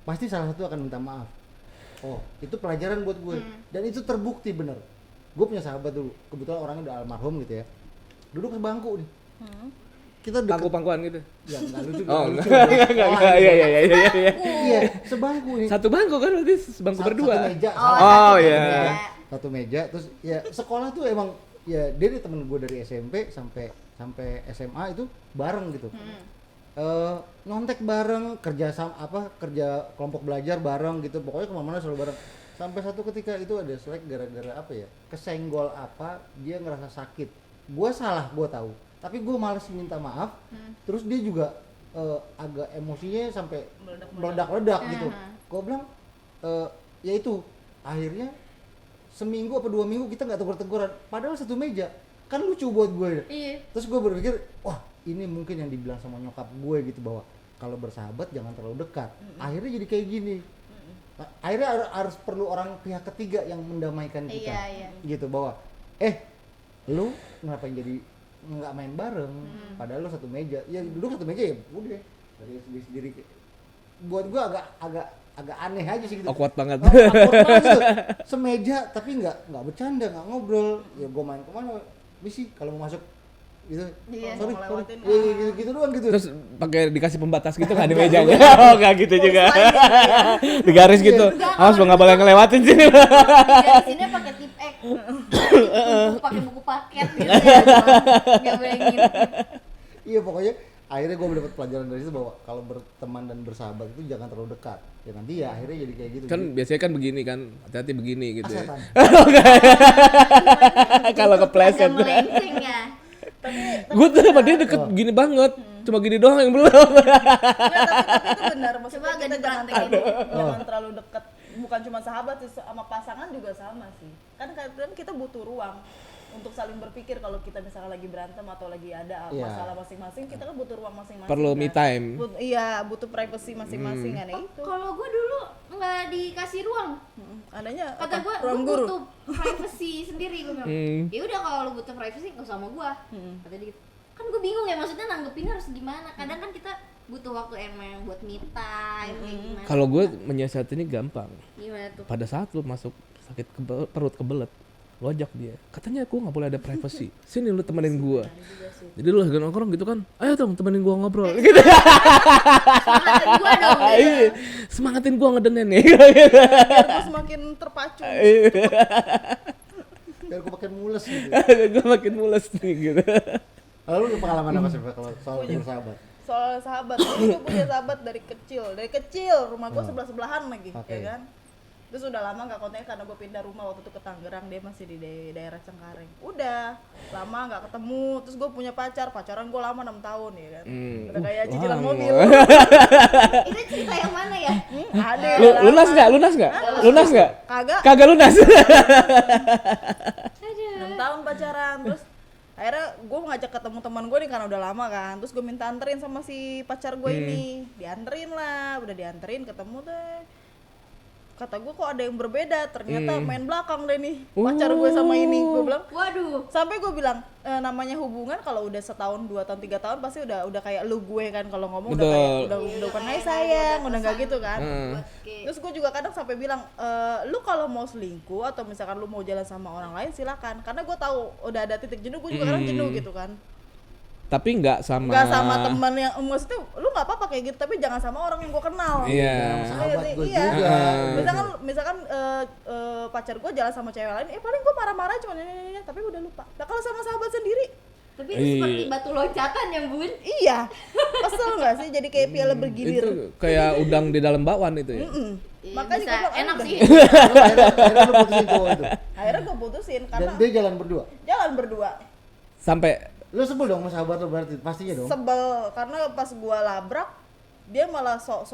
Speaker 3: pasti salah satu akan minta maaf. Oh, itu pelajaran buat gue. Dan itu terbukti bener. Gue punya sahabat dulu, kebetulan orangnya udah almarhum gitu ya. Duduk sebangku nih. kita deket.
Speaker 4: Pangku-pangkuan gitu.
Speaker 3: Ya enggak lucu.
Speaker 4: Oh,
Speaker 3: lucu.
Speaker 4: enggak. Iya.
Speaker 3: Iya, sebangku ini.
Speaker 4: Satu bangku kan berarti sebangku berdua.
Speaker 3: Satu meja.
Speaker 2: Oh,
Speaker 4: Oh,
Speaker 2: satu
Speaker 4: iya.
Speaker 2: meja.
Speaker 3: Satu meja, terus ya sekolah tuh emang ya dia nih temen gue dari SMP sampai SMA itu bareng gitu. Nyontek bareng, kerja kelompok belajar bareng gitu, pokoknya kemana-mana selalu bareng. Sampai satu ketika itu ada selek gara-gara apa ya, kesenggol apa, dia ngerasa sakit. Gue salah, gue tahu, tapi gue malas minta maaf. Terus dia juga agak emosinya sampai meledak-ledak gitu. Gue bilang ya itu akhirnya seminggu apa 2 minggu kita nggak tegur-teguran, padahal satu meja. Kan lucu buat gue.
Speaker 2: Iya.
Speaker 3: Terus gue berpikir, wah ini mungkin yang dibilang sama nyokap gue gitu, bahwa kalau bersahabat jangan terlalu dekat. Akhirnya jadi kayak gini. Nah, akhirnya harus perlu orang pihak ketiga yang mendamaikan kita.
Speaker 2: Iya.
Speaker 3: Gitu, bahwa lu ngapain jadi nggak main bareng, padahal lu satu meja. Ya duduk satu meja ya udah dari sendiri. Buat gue agak aneh aja sih gitu.
Speaker 4: Awkward banget.
Speaker 3: Awkward banget gitu. Semeja tapi nggak bercanda, nggak ngobrol. Ya gue main kemana misi kalau mau masuk gitu.
Speaker 2: Iya.
Speaker 3: Sorry.
Speaker 1: Mau ngelewatin.
Speaker 3: Ya, gitu doang gitu.
Speaker 4: Terus pakai dikasih pembatas gitu kan di mejanya. Oh, enggak gitu juga. Di garis gitu. Awas lo enggak boleh ngelewatin sini.
Speaker 2: Di sini pakai tip X. Pakai buku paket gitu ya. Enggak boleh ngintip.
Speaker 3: Iya, pokoknya akhirnya gue mendapat pelajaran dari situ bahwa kalau berteman dan bersahabat itu jangan terlalu dekat. Ya nanti ya akhirnya jadi kayak gitu.
Speaker 4: Kan biasanya kan begini kan, hati-hati begini gitu ya.
Speaker 3: Setan.
Speaker 4: Kalau kepleset.
Speaker 2: Agak melenceng ya.
Speaker 4: Gue tuh sama dia deket gini banget. Cuma gini doang yang belum.
Speaker 1: Tapi itu benar, maksudnya
Speaker 2: Coba agak
Speaker 1: kita jangan
Speaker 2: dipraktekin.
Speaker 1: jangan terlalu dekat, bukan cuma sahabat sih, sama pasangan juga sama sih. Kan kadang kita butuh ruang untuk saling berpikir. Kalau kita misalnya lagi berantem atau lagi ada
Speaker 3: Iya.
Speaker 1: masalah masing-masing, kita kan butuh ruang masing-masing.
Speaker 4: Perlu
Speaker 1: kan.
Speaker 4: me time.
Speaker 1: Iya, butuh privacy masing-masing kan ya itu.
Speaker 2: Kalau gue dulu nggak dikasih ruang.
Speaker 1: Adanya
Speaker 2: Kata gue
Speaker 1: ruang guru.
Speaker 2: butuh privacy sendiri. Gue bilang, ya udah kalau lu butuh privacy nggak usah sama gue. Kata dia gitu. Kan gue bingung ya, maksudnya nanggepinnya harus gimana. Kadang kan kita butuh waktu emang buat me time kayak gimana.
Speaker 4: Kalau gue menyiasatinya gampang.
Speaker 2: Gimana tuh?
Speaker 4: Pada saat lu masuk sakit perut kebelet, lu ajak dia. Katanya aku nggak boleh ada privacy. Sini lu temenin gua. Jadi lu lagi nongkrong gitu kan, ayo dong temenin gua ngobrol. Gitu.
Speaker 2: Semangatin gue dong.
Speaker 4: Iya, semangatin gua ngedenen nih.
Speaker 1: Biar gue semakin terpacu.
Speaker 3: Biar gue makin mules gitu.
Speaker 4: Gua makin mules nih gitu.
Speaker 3: Lalu pengalaman apa sih kalau soal bersahabat?
Speaker 1: Soal sahabat, gue punya sahabat dari kecil rumah gue sebelah-sebelahan lagi.
Speaker 3: Oke.
Speaker 1: Ya kan. Terus udah lama gak kontak karena gue pindah rumah waktu itu ke Tangerang, dia masih di daerah Cengkareng. Udah lama gak ketemu, terus gue punya pacaran gue lama 6 tahun ya kan. Udah kayak cicilan
Speaker 4: Wow.
Speaker 1: mobil.
Speaker 2: Itu cerita yang mana ya?
Speaker 1: Ada.
Speaker 4: Lunas nggak? Lunas nggak? Kagak lunas.
Speaker 1: 6 tahun pacaran, terus akhirnya gue ngajak ketemu teman gue nih karena udah lama kan. Terus gue minta anterin sama si pacar gue ini, dianterin lah, udah dianterin ketemu deh. Kata gue kok ada yang berbeda, ternyata main belakang deh nih pacar gue sama ini. Gue bilang,
Speaker 2: Waduh.
Speaker 1: sampai gue bilang namanya hubungan kalau udah setahun 2 tahun 3 tahun pasti udah kayak lu gue kan, kalau ngomong udah kayak udah bukan hai sayang, udah nggak gitu kan. Terus gue juga kadang sampai bilang lu kalau mau selingkuh atau misalkan lu mau jalan sama orang lain silakan, karena gue tahu udah ada titik jenuh. Gue juga kadang jenuh gitu kan.
Speaker 4: Tapi nggak sama
Speaker 1: teman yang maksudnya lu nggak apa-apa kayak gitu, tapi jangan sama orang yang gue kenal.
Speaker 4: Iya.
Speaker 3: Sahabat gue
Speaker 1: Iya.
Speaker 3: juga.
Speaker 1: Misalkan pacar gue jalan sama cewek lain, paling gue marah-marah cuma nyanyi, tapi udah lupa. Nah kalau sama sahabat sendiri,
Speaker 2: Tapi itu seperti batu loncatan ya bun.
Speaker 1: iya, kesel nggak sih? Jadi kayak piala bergilir.
Speaker 4: itu kayak udang di dalam bakwan itu ya.
Speaker 2: Iya,
Speaker 1: Makanya
Speaker 2: bisa
Speaker 1: gua bilang,
Speaker 2: enak
Speaker 1: udah.
Speaker 2: sih.
Speaker 3: Akhirnya lu putusin cowok itu.
Speaker 1: Akhirnya gue putusin
Speaker 3: Dan
Speaker 1: karena
Speaker 3: dia jalan berdua.
Speaker 1: jalan berdua.
Speaker 4: Sampai
Speaker 3: Lu sebel dong sama sahabat lu berarti, pastinya dong.
Speaker 1: Sebel karena pas gue labrak, dia malah sok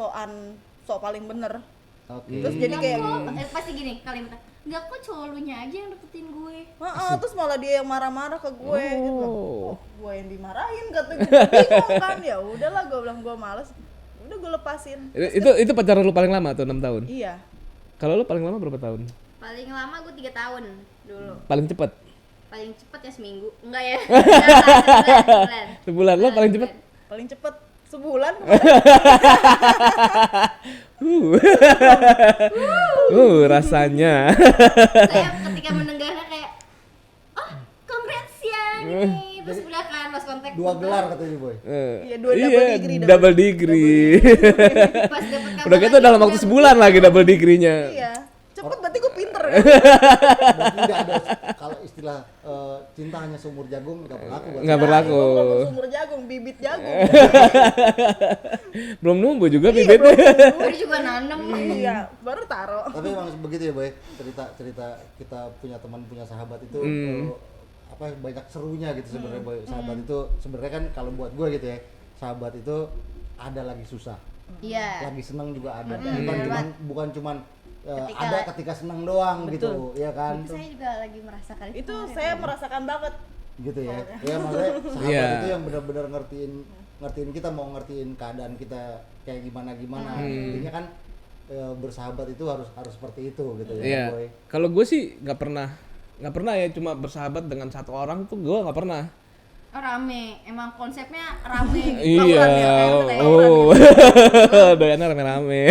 Speaker 1: paling bener.
Speaker 3: Oke.
Speaker 1: Terus jadi kayak
Speaker 2: Pasti gini kalimatnya. Enggak kok cowok lu nya aja yang deketin gue.
Speaker 1: terus malah dia yang marah-marah ke gue gitu.
Speaker 4: Oh.
Speaker 1: Gue yang dimarahin kata gue. Bingung kan, ya udahlah gue bilang gue males. Udah gue lepasin.
Speaker 4: itu pacaran lu paling lama tuh 6 tahun.
Speaker 1: Iya.
Speaker 4: Kalau lu paling lama berapa tahun?
Speaker 2: Paling lama gue 3 tahun dulu.
Speaker 4: Paling cepet?
Speaker 2: Paling cepet ya seminggu. Enggak ya. Sebulan.
Speaker 4: Sebulan lo paling cepet?
Speaker 1: Paling cepet sebulan.
Speaker 4: Rasanya.
Speaker 2: Saya ketika mendengarnya kayak, oh congrats ya nih terus udah kan lost contact
Speaker 3: 2 gelar katanya boy.
Speaker 1: Iya, 2 double degree.
Speaker 4: double degree.
Speaker 2: pas dapet kabar
Speaker 4: Udah gitu
Speaker 2: lagi,
Speaker 4: dalam waktu sebulan lagi double degree-nya.
Speaker 1: Iya. Cepet berarti gue pinter kan.
Speaker 3: Berarti nggak ada kalau istilah cinta hanya seumur jagung nggak berlaku.
Speaker 4: Nggak berlaku.
Speaker 1: Gue belum sumur jagung, bibit jagung.
Speaker 4: Belum numbuh juga
Speaker 1: Iya,
Speaker 4: bibitnya.
Speaker 2: baru juga nanem.
Speaker 1: Iya, baru taro.
Speaker 3: Tapi emang begitu ya boy, cerita kita punya teman punya sahabat itu apa banyak serunya gitu sebenarnya boy. Sahabat itu sebenarnya kan kalau buat gue gitu ya, sahabat itu ada lagi susah,
Speaker 2: Iya.
Speaker 3: lagi senang juga ada.
Speaker 2: Bener
Speaker 3: Bukan cuman
Speaker 2: Ketika-
Speaker 3: ada ketika senang doang gitu, ya kan?
Speaker 2: Saya juga lagi merasakan
Speaker 1: Itu
Speaker 2: kemarin.
Speaker 1: saya merasakan banget.
Speaker 3: Gitu ya. Ya maksudnya sahabat
Speaker 4: Iya.
Speaker 3: itu yang benar-benar ngertiin kita, mau ngertiin keadaan kita kayak gimana. Intinya kan bersahabat itu harus seperti itu gitu ya,
Speaker 4: Iya.
Speaker 3: boy.
Speaker 4: Kalau gue sih nggak pernah ya, cuma bersahabat dengan satu orang tuh gue nggak pernah.
Speaker 2: Oh, rame, emang konsepnya rame gitu.
Speaker 4: Iya.
Speaker 2: Tawuran ya,
Speaker 4: Oh. Doyannya rame-rame.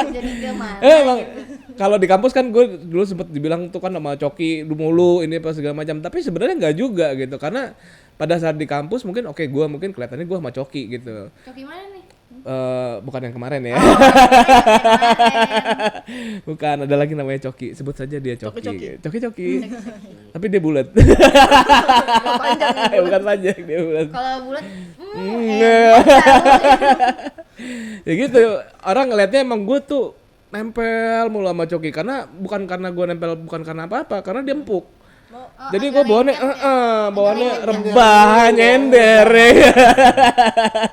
Speaker 2: jadi gimana?
Speaker 4: Emang kalau di kampus kan gue dulu sempet dibilang tuh kan sama Coki mulu ini apa segala macam, tapi sebenarnya nggak juga gitu, karena pada saat di kampus mungkin gue mungkin kelihatannya gue sama Coki gitu.
Speaker 2: Coki mana nih?
Speaker 4: Bukan yang kemarin ya.
Speaker 2: Kemarin.
Speaker 4: Bukan, ada lagi namanya Coki. Sebut saja dia Coki. Coki. Tapi dia bulat. Bukan panjang, dia bulat.
Speaker 2: Kalau bulat,
Speaker 4: Ya gitu, orang ngelihatnya emang gue tuh nempel mulu sama Coki, karena bukan karena gue nempel, bukan karena apa-apa, karena dia empuk. Jadi gue bawaannya bawaannya rebah, nyender ya.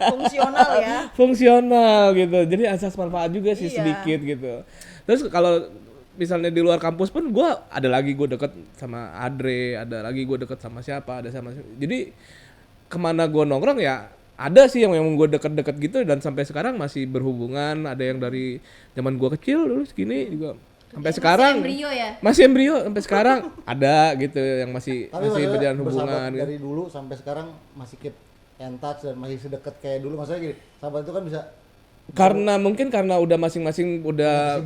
Speaker 1: Fungsional ya.
Speaker 4: Fungsional gitu. Jadi asas manfaat juga sih
Speaker 1: Iya.
Speaker 4: sedikit gitu. Terus kalau misalnya di luar kampus pun gue deket sama Adre, ada lagi gue deket sama siapa, jadi kemana gue nongkrong ya ada sih yang gue deket-deket gitu, dan sampai sekarang masih berhubungan. Ada yang dari zaman gue kecil dulu segini juga sampai sekarang masih embrio sampai sekarang ada gitu yang masih
Speaker 3: Tapi
Speaker 4: berjalan
Speaker 3: bersahabat
Speaker 4: hubungan gitu.
Speaker 3: dari dulu sampai sekarang masih keep in touch dan masih sedekat kayak dulu. Maksudnya gini, sahabat itu kan bisa
Speaker 4: Karena udah masing-masing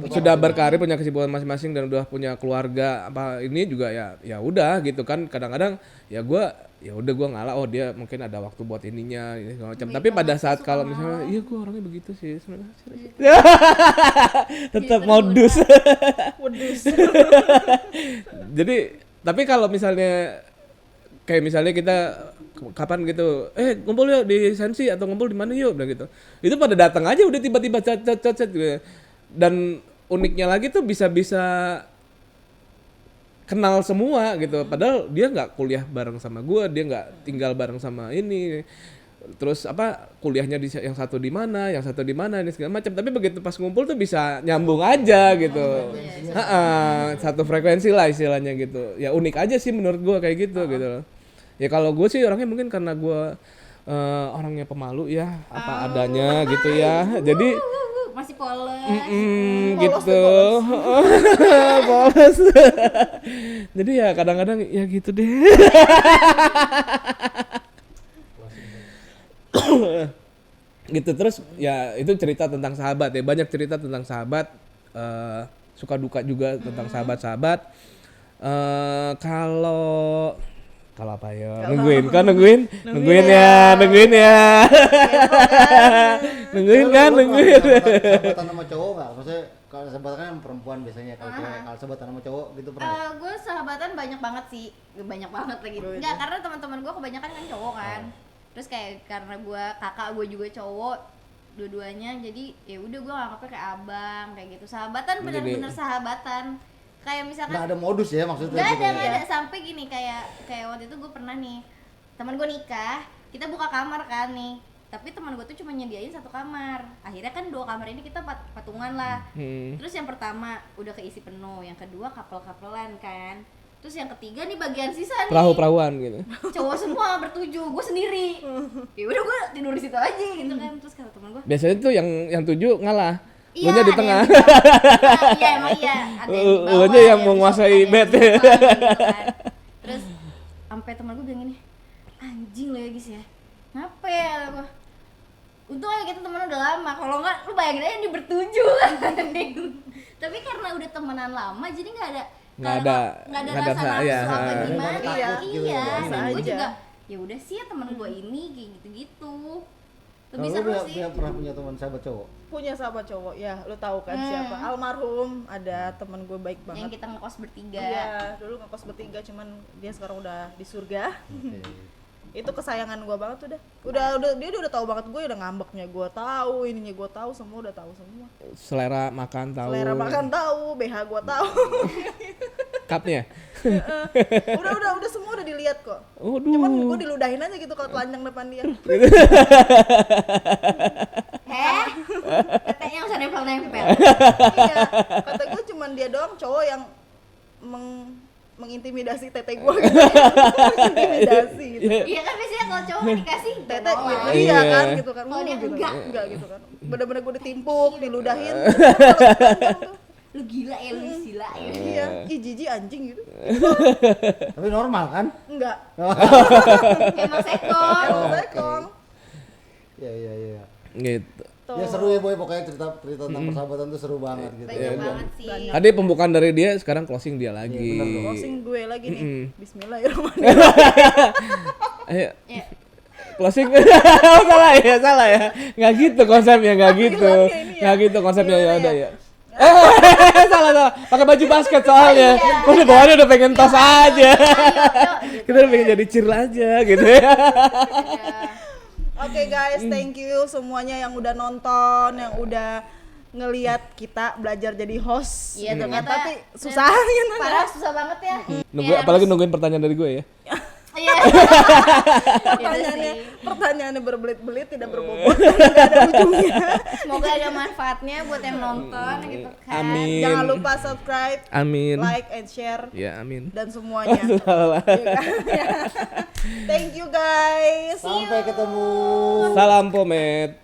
Speaker 4: sudah berkarir, punya kesibukan masing-masing, dan udah punya keluarga apa ini juga ya udah gitu kan. Kadang-kadang ya gue ngalah, oh dia mungkin ada waktu buat ininya ini segala macam. Tapi pada saat kalau misalnya iya gue orangnya begitu sih sebenarnya. Tetap modus. Jadi tapi kalau misalnya kayak misalnya kita kapan gitu, ngumpul yuk di Sensi atau ngumpul di mana yuk, bilang gitu. Itu pada datang aja udah tiba-tiba chat gitu. Dan uniknya lagi tuh bisa kenal semua gitu. Padahal dia nggak kuliah bareng sama gue, dia nggak tinggal bareng sama ini. Terus kuliahnya yang satu di mana ini segala macam. Tapi begitu pas ngumpul tuh bisa nyambung aja gitu. Satu frekuensi lah istilahnya gitu. Ya unik aja sih menurut gue kayak gitu gitu loh. Ya kalau gue sih orangnya mungkin karena gue orangnya pemalu ya, apa adanya gitu ya. Jadi
Speaker 2: masih polos.
Speaker 4: Gitu. Polos. Jadi ya kadang-kadang ya gitu deh. Gitu. Terus ya itu cerita tentang sahabat ya, banyak cerita tentang sahabat, suka duka juga tentang sahabat-sahabat. Kalau apa ya? Nungguin ya. Nungguin kan.
Speaker 3: sahabatan sama cowok nggak? Maksudnya kalau sahabatan kan perempuan biasanya, kalau sahabatan sama cowok gitu pernah?
Speaker 2: Gue sahabatan banyak banget sih, banyak banget lagi. Enggak, karena teman-teman gue kebanyakan kan cowok kan. Terus kayak karena kakak gue juga cowok, dua-duanya, jadi ya udah gue nganggapnya kayak abang kayak gitu. Sahabatan benar-benar sahabatan. Kayak misalkan
Speaker 3: Nggak ada modus ya maksudnya?
Speaker 2: Nggak
Speaker 3: gitu
Speaker 2: ada sampai gini, kayak waktu itu gue pernah nih, teman gue nikah, kita buka kamar kan nih, tapi teman gue tuh cuma nyediain satu kamar. Akhirnya kan 2 kamar ini kita patungan lah. Terus yang pertama udah keisi penuh, yang kedua couple-couplean kan, terus yang ketiga nih bagian sisa nih
Speaker 4: perahu-perahuan gitu.
Speaker 2: cowok semua bertujuh, gue sendiri. Ya udah gue tidur di situ aja gitu kan. Terus kata teman gue,
Speaker 4: Biasanya tuh yang 7 ngalah.
Speaker 2: iya,
Speaker 4: Lunya di
Speaker 2: ada
Speaker 4: tengah.
Speaker 2: Iya emang iya. Ada yang di bawah,
Speaker 4: Lunya yang
Speaker 2: ada
Speaker 4: menguasai
Speaker 2: di
Speaker 4: bed.
Speaker 2: sofa, gitu kan. Terus sampai teman gue bilang gini, anjing lo ya guys ya. Kenapa ya? Gue, untung aja kita temenan udah lama. Kalau enggak, lu bayangin aja ini bertujuh kan. Tapi karena udah temenan lama, jadi nggak
Speaker 4: nggak ada
Speaker 2: rasa
Speaker 4: ya.
Speaker 2: nafsu apa gimana.
Speaker 1: Iya,
Speaker 3: gitu
Speaker 2: Iya,
Speaker 3: ya.
Speaker 2: dan gue
Speaker 1: Aja.
Speaker 2: juga ya udah sih ya temen gue ini kayak gitu-gitu.
Speaker 3: Kalau
Speaker 2: Lebih
Speaker 3: lu
Speaker 2: seru
Speaker 3: punya-
Speaker 2: sih.
Speaker 3: pernah punya teman sahabat cowok?
Speaker 1: Punya sahabat cowok ya, lu tahu kan siapa? Almarhum, ada teman gue baik
Speaker 2: Yang
Speaker 1: banget.
Speaker 2: kita ngekos bertiga.
Speaker 1: Iya, dulu ngekos bertiga, cuman dia sekarang udah di surga.
Speaker 3: Oke.
Speaker 1: Itu kesayangan gue banget udah dia udah tahu banget gue, udah ngambeknya gue tahu, ininya gue tahu, semua udah tahu semua.
Speaker 4: Selera makan tahu.
Speaker 1: Selera makan tahu, BH gue tahu.
Speaker 4: Cupnya.
Speaker 1: udah semua udah dilihat kok.
Speaker 4: Waduh.
Speaker 1: Cuman gue diludahin aja gitu kalau telanjang depan dia.
Speaker 2: Tetenya usah nempel-nempel.
Speaker 1: Iya, kata gue cuman dia doang cowok yang mengintimidasi tete gue gitu. Mengintimidasi gitu.
Speaker 2: Iya kan biasanya kalau cowok kan dikasih
Speaker 1: Tete
Speaker 2: nolak.
Speaker 1: iya
Speaker 4: Iya.
Speaker 1: kan gitu kan.
Speaker 2: Kalau dia
Speaker 1: gitu.
Speaker 2: enggak.
Speaker 1: gitu kan. Bener-bener gue ditimpuk, diludahin.
Speaker 2: Lu gila ya, lu gila ya.
Speaker 1: Iya, ih jijik anjing gitu.
Speaker 3: Tapi normal kan?
Speaker 1: Enggak.
Speaker 2: Emang sekong.
Speaker 1: Emang sekong.
Speaker 3: Iya.
Speaker 4: Gitu.
Speaker 1: Tuh.
Speaker 3: Ya seru ya boy, pokoknya cerita tentang persahabatan tuh seru banget gitu.
Speaker 2: Banyak banget sih.
Speaker 4: Tadi pembukaan dari dia, sekarang closing dia lagi.
Speaker 3: Iya, bener dong.
Speaker 1: Closing gue lagi nih.
Speaker 4: Mm-mm.
Speaker 1: Bismillahirrahmanirrahim.
Speaker 4: Ayo.
Speaker 2: Ya.
Speaker 4: Closing. Salah ya. Nggak gitu konsepnya, nggak gitu.
Speaker 1: Tahlilannya ini ya.
Speaker 4: Nggak gitu konsepnya, ya
Speaker 1: Gimana
Speaker 4: udah
Speaker 1: ya?
Speaker 4: ya. Salah. Pakai baju basket soalnya.
Speaker 2: Iya.
Speaker 4: Udah bawaannya udah pengen tos aja.
Speaker 2: Ayo, gitu.
Speaker 4: Kita udah pengen jadi cheer aja gitu ya.
Speaker 1: Oke guys, thank you semuanya yang udah nonton, yang udah ngelihat kita belajar jadi host.
Speaker 2: Iya,
Speaker 1: gitu kan.
Speaker 2: ternyata
Speaker 1: Tapi susahnya
Speaker 2: Parah susah banget ya.
Speaker 4: Apalagi nungguin pertanyaan dari gue ya.
Speaker 2: Iya.
Speaker 1: pertanyaannya berbelit-belit, tidak berbobot, tidak ada ujungnya.
Speaker 2: Semoga ada manfaatnya buat yang nonton gitu kan.
Speaker 4: Amin.
Speaker 1: Jangan lupa subscribe,
Speaker 4: Amin.
Speaker 1: like and share
Speaker 4: Ya, amin.
Speaker 1: dan semuanya.
Speaker 4: Salah.
Speaker 1: Iya kan? Thank you guys.
Speaker 3: Sampai ketemu.
Speaker 4: Salam Pomet.